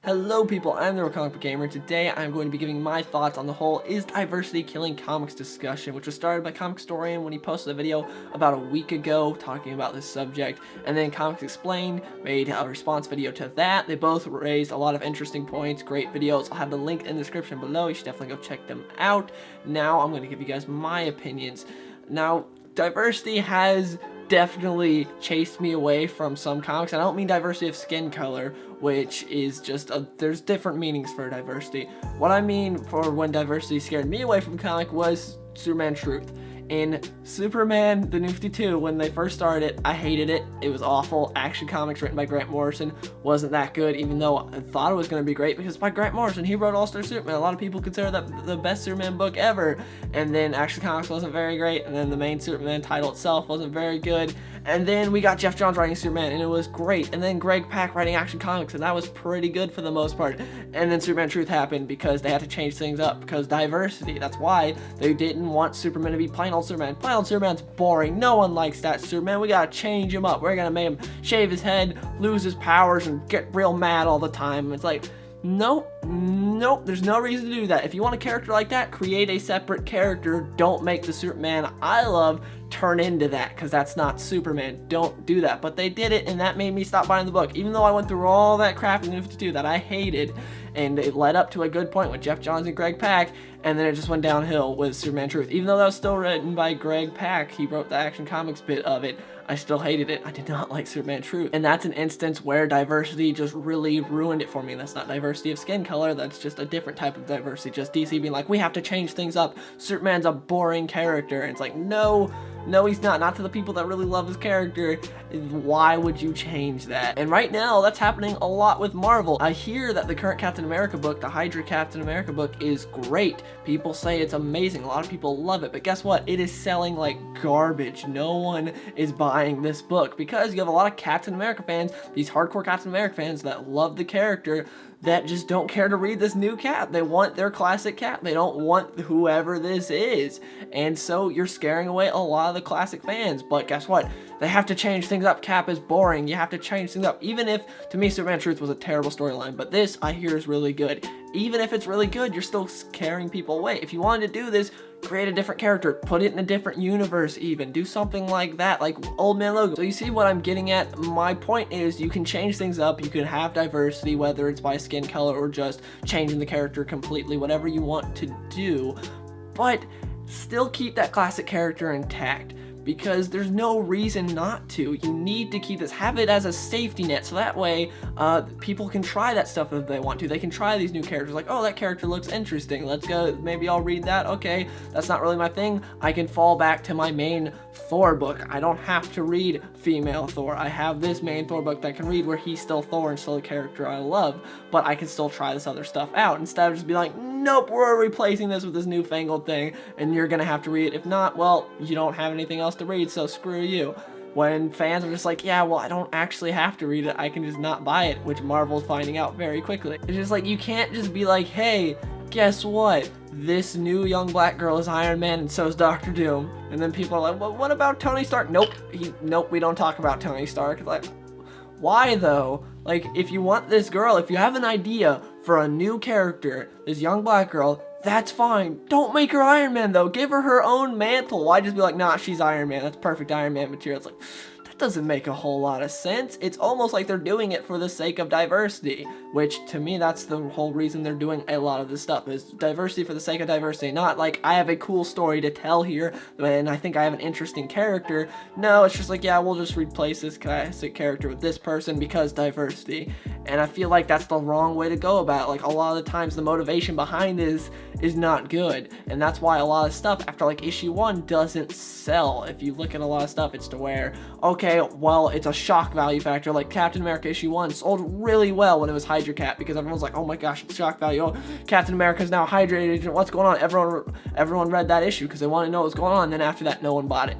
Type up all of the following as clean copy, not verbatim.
Hello people, I'm the Comic Book Gamer. Today I'm going to be giving my thoughts on the whole "Is diversity killing comics" discussion, which was started by Comic Historian when he posted a video about a week ago talking about this subject, and then Comics Explained made a response video to that. They both raised a lot of interesting points, great videos. I'll have the link in the description below, you should definitely go check them out. Now I'm going to give you guys my opinions. Now, diversity has definitely chased me away from some comics. I don't mean diversity of skin color, which is just there's different meanings for diversity. What I mean for when diversity scared me away from comic was Superman Truth. In Superman the New 52, when they first started it, I hated it. It was awful. Action Comics written by Grant Morrison wasn't that good, even though I thought it was going to be great because by Grant Morrison, he wrote All-Star Superman. A lot of people consider that the best Superman book ever. And then Action Comics wasn't very great, and then the main Superman title itself wasn't very good. And then we got Jeff Johns writing Superman, and it was great. And then Greg Pak writing Action Comics, and that was pretty good for the most part. And then Superman Truth happened because they had to change things up, because diversity. That's why they didn't want Superman to be plain old Superman. Plain old Superman's boring. No one likes that Superman. We gotta change him up. We're gonna make him shave his head, lose his powers, and get real mad all the time. It's like, nope, there's no reason to do that. If you want a character like that, create a separate character. Don't make the Superman I love turn into that, because that's not Superman. Don't do that. But they did it, and that made me stop buying the book, even though I went through all that crap in the 52 that I hated, and it led up to a good point with Jeff Johns and Greg Pak, and then it just went downhill with Superman Truth. Even though that was still written by Greg Pak, he wrote the Action Comics bit of it, I still hated it. I did not like Superman Truth. And that's an instance where diversity just really ruined it for me. And that's not diversity of skin color, that's just a different type of diversity. Just DC being like, we have to change things up. Superman's a boring character. And it's like, no, he's not. Not to the people that really love his character. Why would you change that? And right now, that's happening a lot with Marvel. I hear that the current Captain America book, the Hydra Captain America book, is great. People say it's amazing. A lot of people love it. But guess what? It is selling like garbage. No one is buying this book because you have a lot of Captain America fans, these hardcore Captain America fans that love the character, that just don't care to read this new Cap. They want their classic Cap. They don't want whoever this is. And so you're scaring away a lot of the classic fans. But guess what? They have to change things up. Cap is boring. You have to change things up. Even if, to me, Superman Truth was a terrible storyline, but this, I hear, is really good. Even if it's really good, you're still scaring people away. If you wanted to do this, create a different character, put it in a different universe even, do something like that, like Old Man Logan. So you see what I'm getting at? My point is you can change things up, you can have diversity, whether it's by skin color or just changing the character completely, whatever you want to do, but still keep that classic character intact. Because there's no reason not to. You need to keep this, have it as a safety net, so that way people can try that stuff if they want to. They can try these new characters, like, oh, that character looks interesting, let's go, maybe I'll read that. Okay, that's not really my thing. I can fall back to my main Thor book. I don't have to read female Thor. I have this main Thor book that I can read where he's still Thor and still a character I love, but I can still try this other stuff out instead of just be like, nope, we're replacing this with this newfangled thing and you're gonna have to read it. If not, well, you don't have anything else to read, so screw you. When fans are just like, yeah, well, I don't actually have to read it, I can just not buy it, which Marvel's finding out very quickly. It's just like, you can't just be like, hey, guess what? This new young black girl is Iron Man and so is Dr. Doom. And then people are like, well, what about Tony Stark? Nope, we don't talk about Tony Stark. Like, why though? Like, if you want this girl, if you have an idea for a new character, this young black girl, that's fine. Don't make her Iron Man though. Give her her own mantle. Why just be like, nah, she's Iron Man. That's perfect Iron Man material. It's like, that doesn't make a whole lot of sense. It's almost like they're doing it for the sake of diversity, which to me, that's the whole reason they're doing a lot of this stuff, is diversity for the sake of diversity. Not like, I have a cool story to tell here and I think I have an interesting character. No, it's just like, yeah, we'll just replace this classic character with this person because diversity. And I feel like that's the wrong way to go about it. Like, a lot of the times the motivation behind this is not good, and that's why a lot of stuff after like issue 1 doesn't sell. If you look at a lot of stuff, it's to where, okay, well, it's a shock value factor. Like Captain America issue 1 sold really well when it was Hydra Cap, because everyone's like, oh my gosh, it's shock value. Oh, Captain America's now Hydra agent. What's going on? Everyone read that issue because they wanted to know what was going on. And then after that, no one bought it,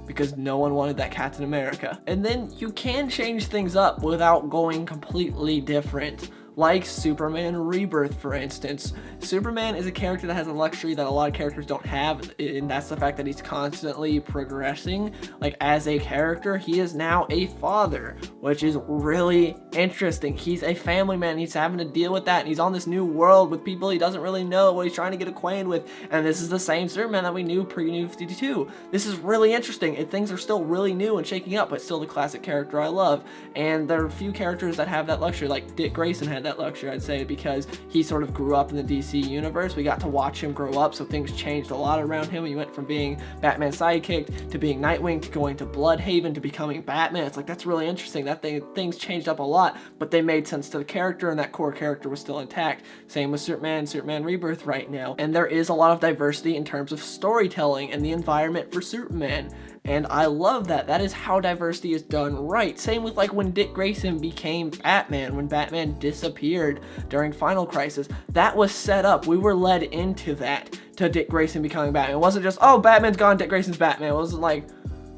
because no one wanted that Captain America. And then you can change things up without going completely different. like Superman Rebirth, for instance. Superman is a character that has a luxury that a lot of characters don't have, and that's the fact that he's constantly progressing. Like, as a character, he is now a father, which is really interesting. He's a family man, he's having to deal with that, and he's on this new world with people he doesn't really know, what he's trying to get acquainted with, and this is the same Superman that we knew pre-New 52. This is really interesting, and things are still really new and shaking up, but still the classic character I love. And there are a few characters that have that luxury, like Dick Grayson had that luxury, I'd say, because he sort of grew up in the DC universe. We got to watch him grow up, so things changed a lot around him. He went from being Batman's sidekick to being Nightwing to going to Bloodhaven to becoming Batman. It's like, that's really interesting. Things changed up a lot, but they made sense to the character, and that core character was still intact. Same with Superman Rebirth right now. And there is a lot of diversity in terms of storytelling and the environment for Superman. And I love that. That is how diversity is done right. Same with like when Dick Grayson became Batman, when Batman disappeared during Final Crisis. That was set up. We were led into that, to Dick Grayson becoming Batman. It wasn't just, oh, Batman's gone, Dick Grayson's Batman. It wasn't like,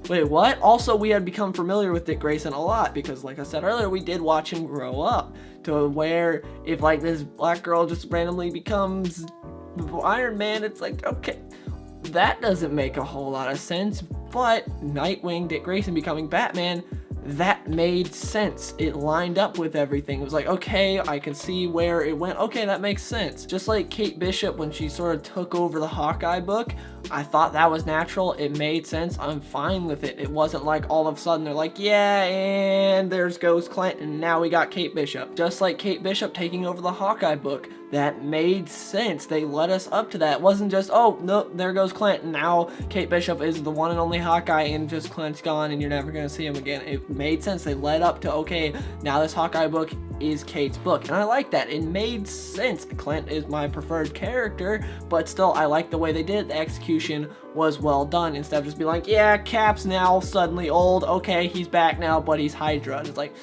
wait, what? Also, we had become familiar with Dick Grayson a lot because, like I said earlier, we did watch him grow up to where if like this black girl just randomly becomes Iron Man, it's like, okay, that doesn't make a whole lot of sense. But Nightwing, Dick Grayson becoming Batman, that made sense. It lined up with everything. It was like, okay, I can see where it went. Okay, that makes sense. Just like Kate Bishop when she sort of took over the Hawkeye book, I thought that was natural. It made sense. I'm fine with it. It wasn't like all of a sudden they're like, yeah, and there's Ghost Clint, and now we got Kate Bishop. Just like Kate Bishop taking over the Hawkeye book, that made sense. They led us up to that. It wasn't just, oh, no, there goes Clint, and now Kate Bishop is the one and only Hawkeye, and just Clint's gone, and you're never going to see him again. It made sense. They led up to, okay, now this Hawkeye book is Kate's book, and I like that. It made sense. Clint is my preferred character, but still, I like the way they did it. The execution was well done, instead of just being like, yeah, Cap's now suddenly old, okay, he's back now, but he's Hydra. And it's like,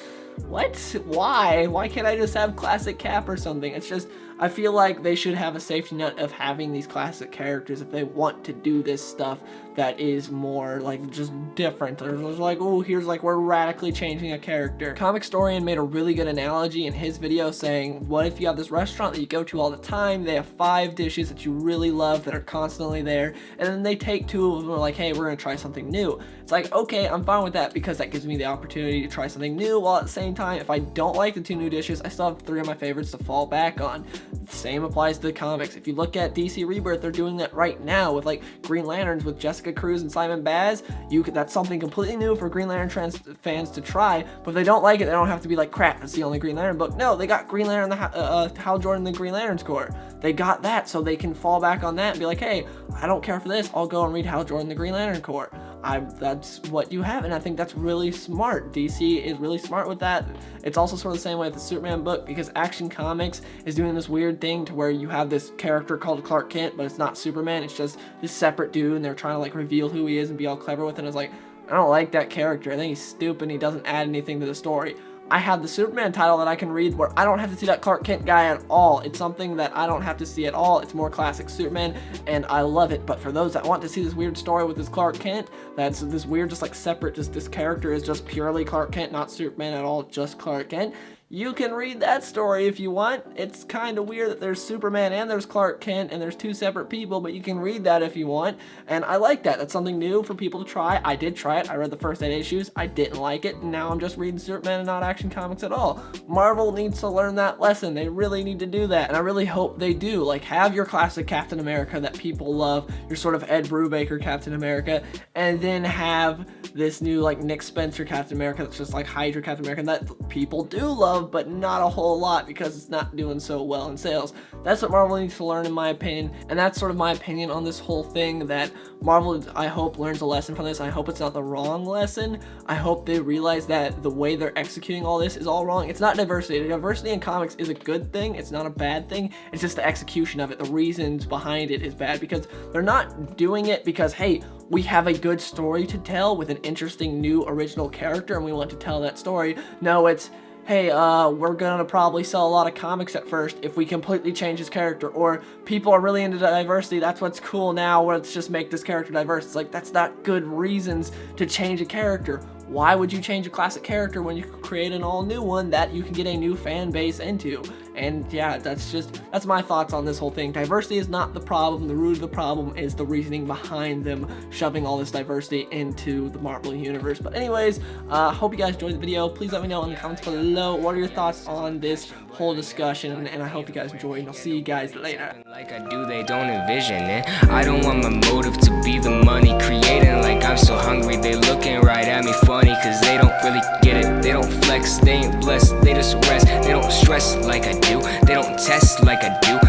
what? Why can't I just have classic Cap or something? It's just, I feel like they should have a safety net of having these classic characters if they want to do this stuff that is more like just different. Or just like, oh, here's like we're radically changing a character. Comicstorian made a really good analogy in his video saying, what if you have this restaurant that you go to all the time, they have 5 dishes that you really love that are constantly there, and then they take 2 of them and are like, hey, we're gonna try something new. It's like, okay, I'm fine with that because that gives me the opportunity to try something new, while at the same time, if I don't like the 2 new dishes, I still have 3 of my favorites to fall back on. The same applies to the comics. If you look at DC Rebirth, they're doing that right now with like Green Lanterns with Jessica Cruz and Simon Baz. That's something completely new for Green Lantern fans to try, but if they don't like it, they don't have to be like, crap, that's the only Green Lantern book. No, they got Green Lantern, Hal Jordan, the Green Lantern's Corps. They got that, so they can fall back on that and be like, hey, I don't care for this, I'll go and read Hal Jordan, the Green Lantern Corps. That's what you have, and I think that's really smart. DC is really smart with that. It's also sort of the same way with the Superman book, because Action Comics is doing this weird thing to where you have this character called Clark Kent, but it's not Superman, it's just this separate dude, and they're trying to like reveal who he is and be all clever with it. And it's like, I don't like that character. I think he's stupid and he doesn't add anything to the story. I have the Superman title that I can read where I don't have to see that Clark Kent guy at all. It's something that I don't have to see at all. It's more classic Superman, and I love it. But for those that want to see this weird story with this Clark Kent, that's this weird, just like separate, just this character is just purely Clark Kent, not Superman at all, just Clark Kent. You can read that story if you want. It's kind of weird that there's Superman and there's Clark Kent and there's 2 separate people, but you can read that if you want, and I like that. That's something new for people to try. I did try it. I read the first 8 issues. I didn't like it, and now I'm just reading Superman and not Action Comics at all. Marvel needs to learn that lesson. They really need to do that, and I really hope they do. Like, have your classic Captain America that people love, your sort of Ed Brubaker Captain America, and then have this new, like, Nick Spencer Captain America that's just like Hydra Captain America that people do love, but not a whole lot because it's not doing so well in sales. That's what Marvel needs to learn, in my opinion, and that's sort of my opinion on this whole thing, that Marvel, I hope, learns a lesson from this. I hope it's not the wrong lesson. I hope they realize that the way they're executing all this is all wrong. It's not diversity. Diversity in comics is a good thing. It's not a bad thing. It's just the execution of it. The reasons behind it is bad because they're not doing it because, hey, we have a good story to tell with an interesting new original character and we want to tell that story. No, it's, hey, we're gonna probably sell a lot of comics at first if we completely change his character, or people are really into diversity, that's what's cool now, let's just make this character diverse. It's like, that's not good reasons to change a character. why would you change a classic character when you could create an all new one that you can get a new fan base into? And yeah, that's my thoughts on this whole thing. Diversity is not the problem. The root of the problem is the reasoning behind them shoving all this diversity into the Marvel universe. But anyways, hope you guys enjoyed the video. Please let me know in the comments below what are your thoughts on this whole discussion, and I hope you guys enjoyed, and I'll see you guys later. Like I do, they don't envision it. I don't want my motive to be the money, creating like I'm so hungry. They looking right at me funny, cause they don't really get it. They don't flex, they ain't blessed, they just rest. They don't stress like I do, they don't test like I do.